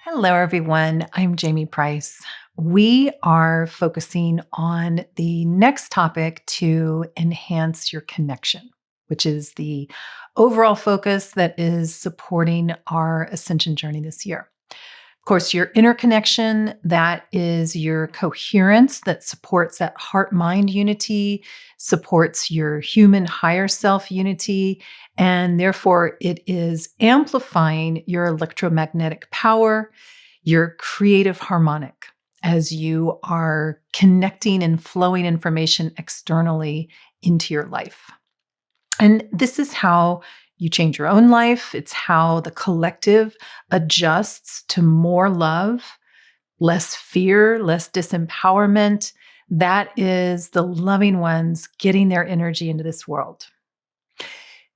Hello, everyone. I'm Jamie Price. We are focusing on the next topic to enhance your connection, which is the overall focus that is supporting our ascension journey this year. Of course, your inner connection, that is your coherence that supports that heart mind unity, supports your human higher self unity, and therefore it is amplifying your electromagnetic power, your creative harmonic, as you are connecting and flowing information externally into your life. And this is how you change your own life. It's how the collective adjusts to more love, less fear, less disempowerment. That is the loving ones getting their energy into this world.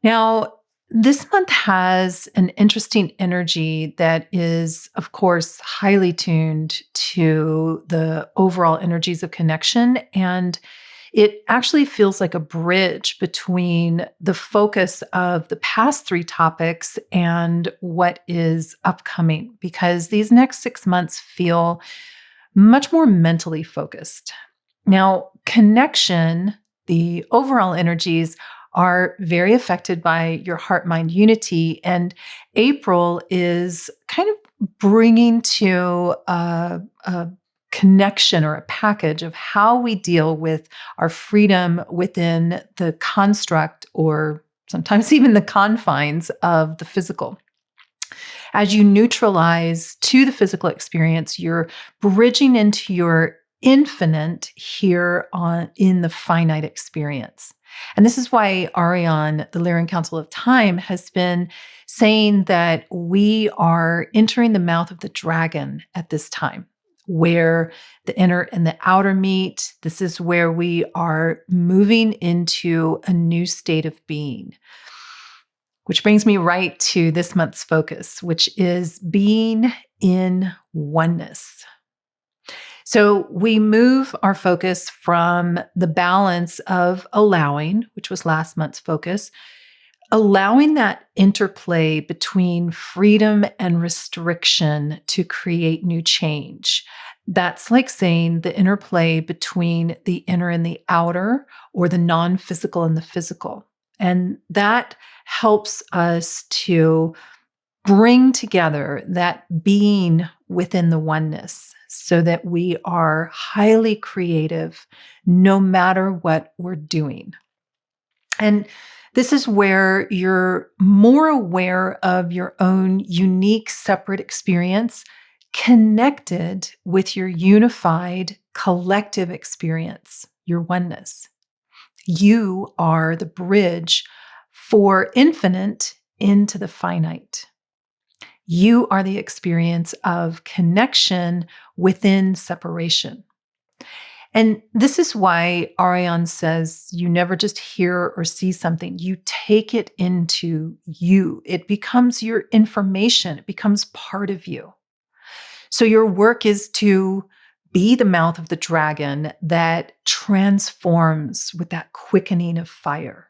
Now, this month has an interesting energy that is, of course, highly tuned to the overall energies of connection. And it actually feels like a bridge between the focus of the past three topics and what is upcoming, because these next 6 months feel much more mentally focused. Now, connection, the overall energies are very affected by your heart mind unity. And April is kind of bringing to a connection or a package of how we deal with our freedom within the construct or sometimes even the confines of the physical. As you neutralize to the physical experience, you're bridging into your infinite here on in the finite experience. And this is why Arion, the Lyran Council of Time, has been saying that we are entering the mouth of the dragon at this time, where the inner and the outer meet. This is where we are moving into a new state of being. Which brings me right to this month's focus, which is being in oneness. So we move our focus from the balance of allowing, which was last month's focus, allowing that interplay between freedom and restriction to create new change. That's like saying the interplay between the inner and the outer, or the non-physical and the physical. And that helps us to bring together that being within the oneness so that we are highly creative no matter what we're doing. And this is where you're more aware of your own unique, separate experience connected with your unified collective experience, your oneness. You are the bridge for infinite into the finite. You are the experience of connection within separation. And this is why Arion says you never just hear or see something, you take it into you. It becomes your information, it becomes part of you. So your work is to be the mouth of the dragon that transforms with that quickening of fire.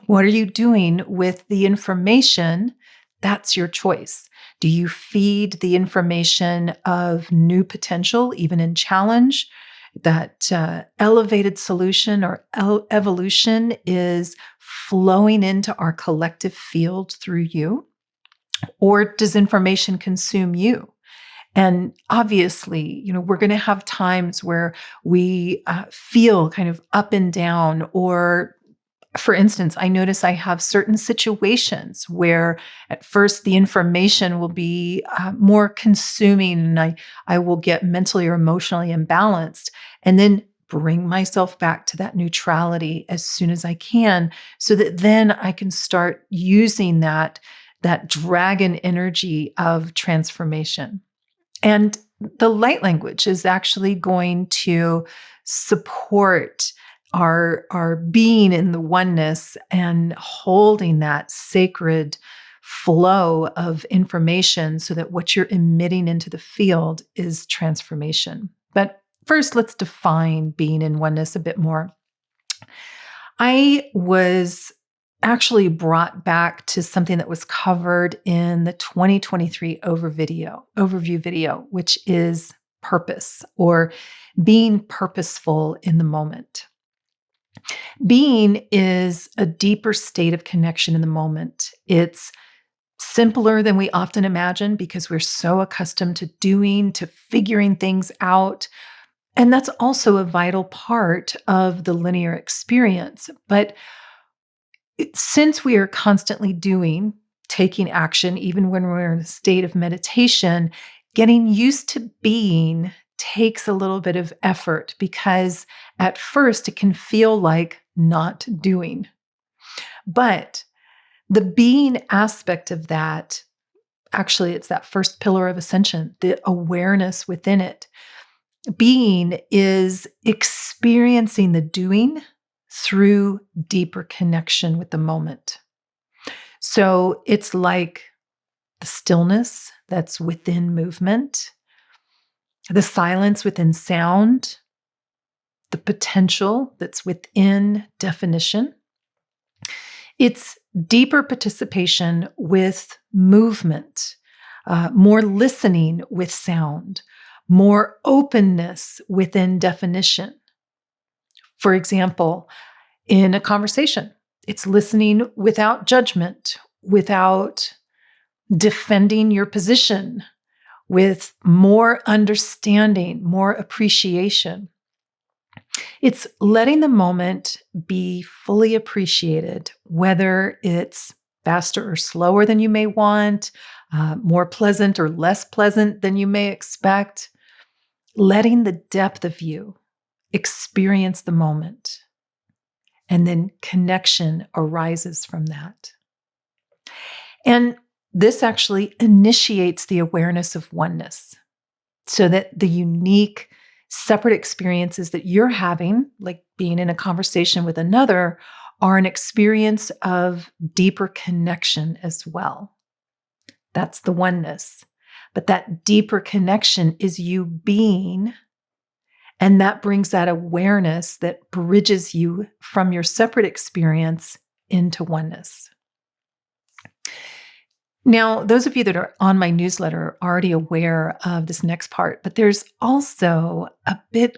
What are you doing with the information? That's your choice. Do you feed the information of new potential, even in challenge? That elevated solution or evolution is flowing into our collective field through you? Or does information consume you? And obviously, we're going to have times where we feel kind of up and down. Or, for instance, I notice I have certain situations where at first the information will be more consuming, and I will get mentally or emotionally imbalanced, and then bring myself back to that neutrality as soon as I can, so that then I can start using that dragon energy of transformation. And the light language is actually going to support our being in the oneness and holding that sacred flow of information so that what you're emitting into the field is transformation. But first, let's define being in oneness a bit more. I was actually brought back to something that was covered in the 2023 overview video, which is purpose or being purposeful in the moment. Being is a deeper state of connection in the moment. It's simpler than we often imagine because we're so accustomed to doing, to figuring things out. And that's also a vital part of the linear experience. But since we are constantly doing, taking action, even when we're in a state of meditation, getting used to being takes a little bit of effort because at first it can feel like not doing. But the being aspect of that, actually, it's that first pillar of ascension, the awareness within it. Being is experiencing the doing through deeper connection with the moment. So it's like the stillness that's within movement, the silence within sound, the potential that's within definition. It's deeper participation with movement, more listening with sound, more openness within definition. For example, in a conversation, it's listening without judgment, without defending your position, with more understanding, more appreciation. It's letting the moment be fully appreciated, whether it's faster or slower than you may want, more pleasant or less pleasant than you may expect. Letting the depth of you experience the moment. And then connection arises from that. And this actually initiates the awareness of oneness so that the unique, separate experiences that you're having, like being in a conversation with another, are an experience of deeper connection as well. That's the oneness. But that deeper connection is you being, and that brings that awareness that bridges you from your separate experience into oneness. Now, those of you that are on my newsletter are already aware of this next part, but there's also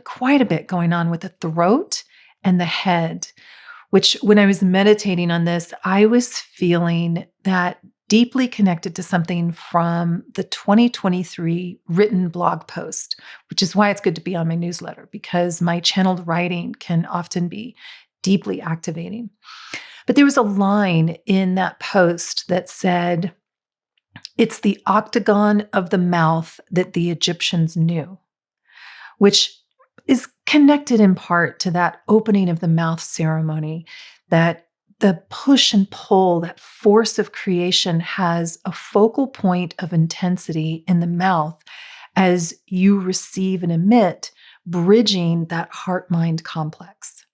quite a bit going on with the throat and the head, which when I was meditating on this, I was feeling that deeply connected to something from the 2023 written blog post, which is why it's good to be on my newsletter because my channeled writing can often be deeply activating. But there was a line in that post that said, "It's the octagon of the mouth that the Egyptians knew," which is connected in part to that opening of the mouth ceremony, that the push and pull, that force of creation has a focal point of intensity in the mouth as you receive and emit, bridging that heart-mind complex.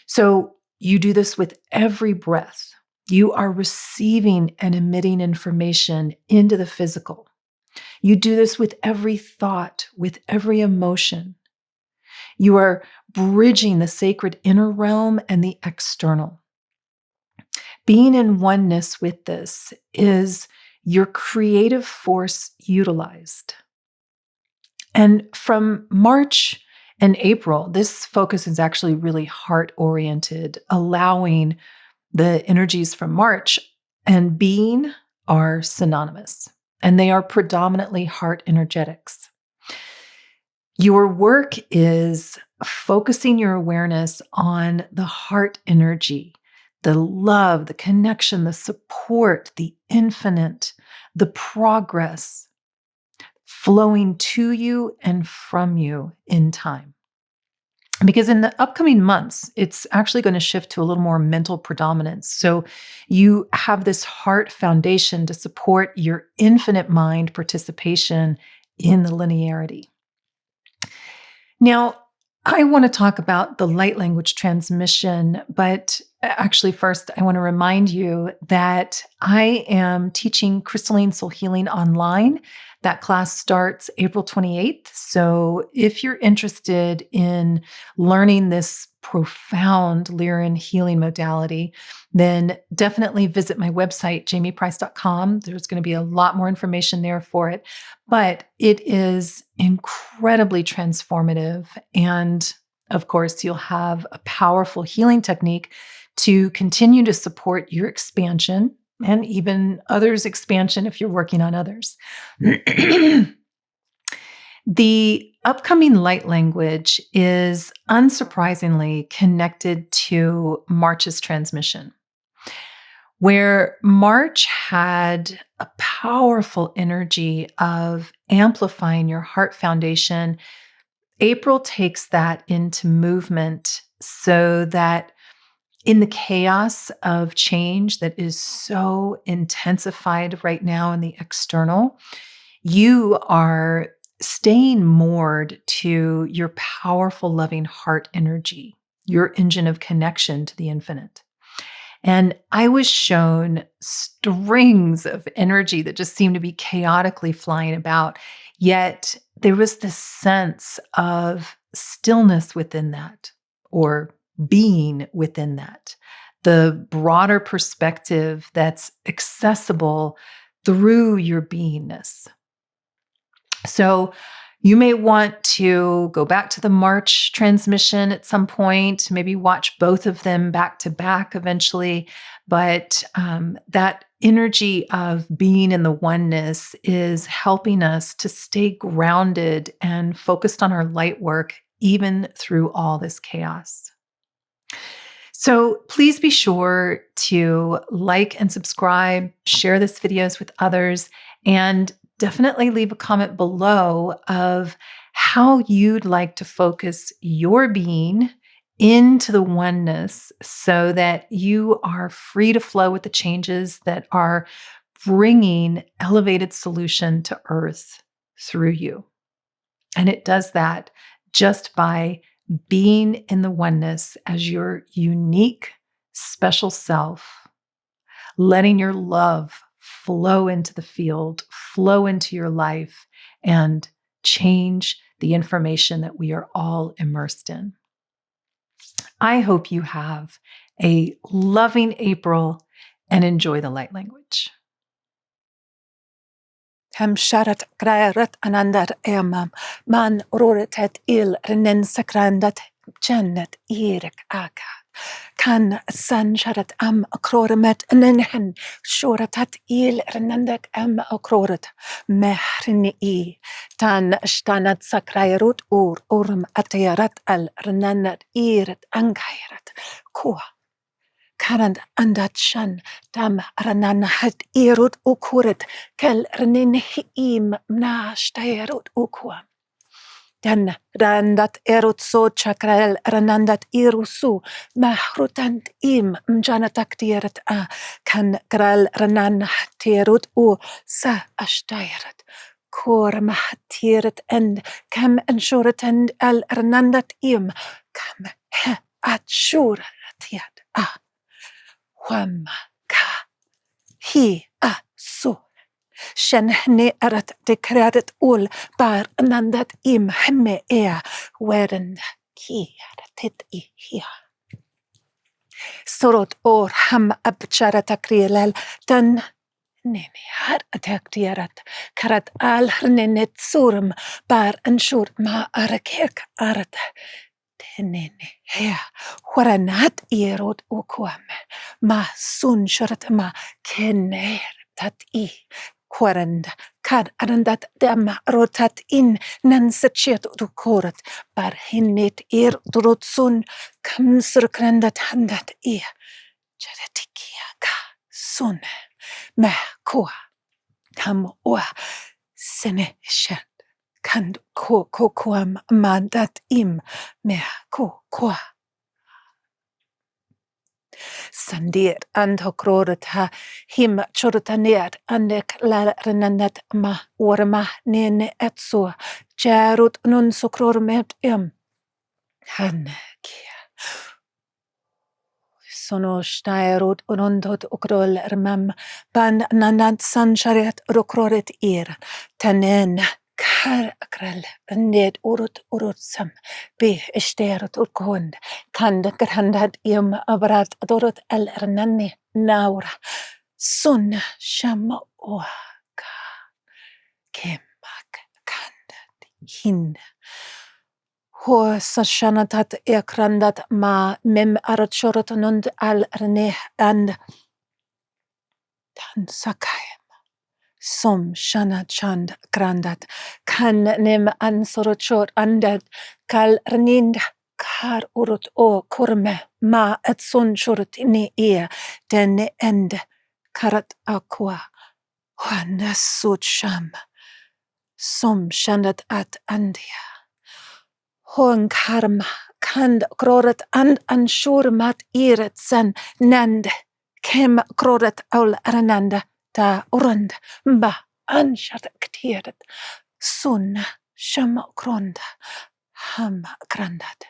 So you do this with every breath. You are receiving and emitting information into the physical. You do this with every thought, with every emotion. You are bridging the sacred inner realm and the external. Being in oneness with this is your creative force utilized. And from March and April, this focus is actually really heart-oriented, allowing the energies from March and being are synonymous, and they are predominantly heart energetics. Your work is focusing your awareness on the heart energy, the love, the connection, the support, the infinite, the progress flowing to you and from you in time. Because in the upcoming months, it's actually going to shift to a little more mental predominance. So you have this heart foundation to support your infinite mind participation in the linearity. Now, I want to talk about the light language transmission, but Actually, first, I want to remind you that I am teaching Crystalline Soul Healing online. That class starts April 28th. So if you're interested in learning this profound Lyran healing modality, then definitely visit my website, jamieprice.com. There's going to be a lot more information there for it, but it is incredibly transformative. And of course, you'll have a powerful healing technique to continue to support your expansion and even others' expansion if you're working on others. The upcoming light language is unsurprisingly connected to March's transmission. Where March had a powerful energy of amplifying your heart foundation, April takes that into movement so that in the chaos of change that is so intensified right now in the external, you are staying moored to your powerful, loving heart energy, your engine of connection to the infinite. And I was shown strings of energy that just seemed to be chaotically flying about. Yet there was this sense of stillness within that, or being within that, the broader perspective that's accessible through your beingness. So you may want to go back to the March transmission at some point, maybe watch both of them back to back eventually. But that energy of being in the oneness is helping us to stay grounded and focused on our light work, even through all this chaos. So please be sure to like and subscribe, share this videos with others, and definitely leave a comment below of how you'd like to focus your being into the oneness so that you are free to flow with the changes that are bringing elevated solution to Earth through you. And it does that just by being in the oneness as your unique, special self, letting your love flow into the field, flow into your life, and change the information that we are all immersed in. I hope you have a loving April and enjoy the light language. Hamsharat graerat anandar emam man roritet il renen sakrandat jannet irik aka. Kan san sharat am akroramet nenhen shoratat il renandak am akrorat mehrini I tan shtanat sakrairut urm atayarat al renanat irit angairat kua. Karand andat shan dam ranan hat irut ukurit kel ranin hiim na stayerut ukwa. Dan randat erut so chakrel ranandat irusu mahrutant im mjanatak tieret a kan kral ranan hatirut sa ashtayeret. Kor mahatiret and kam anshuret and al ranandat im kam he atshuratiat a. Wama ka hi a su shen ne arat dekredet ul bar nandat im hemme ea weren ki aratit I hia. Sorot or ham abcharat akrielal dan nene har ataktiarat karat al nenet surm bar anshur ma arakirk arat tenene hea waranat ierot ukwame ma sun sharat ma kener tat I kwaranda kad arandat dama rotat in nan sachet dukorat bar hinnet drot sun kam surkrandat handat I jaratikia ka sun me kwa tam wa sene shat kand ko kwam mandat im me ko kwa sandir and hokrorat ha him chortanet andek la renanat ma warma nene etso jarut nun sokror met im han kia sono stairut unondot ukrol rmam ban nanad sanchariat rokroret tenen kar akrel ned urut sam be esterut urkond kand grandad ium abrat adorot el ernanni naura sun shama oaka kemak kandat hin Ho sashanatat ekrandat ma mem arachorot nund al rene and tan sakayam som shana chand grandat kan nem ansorochor andad kal rnind kar urut o kurme ma et son chorot ni den end karat aqua Juana sut sham som shandat at andia Hoang karma kand kroret and anshur mat iret sen nand kem kroret aul arananda ta urand ba anshat ktieret sun shama kronda ham grandad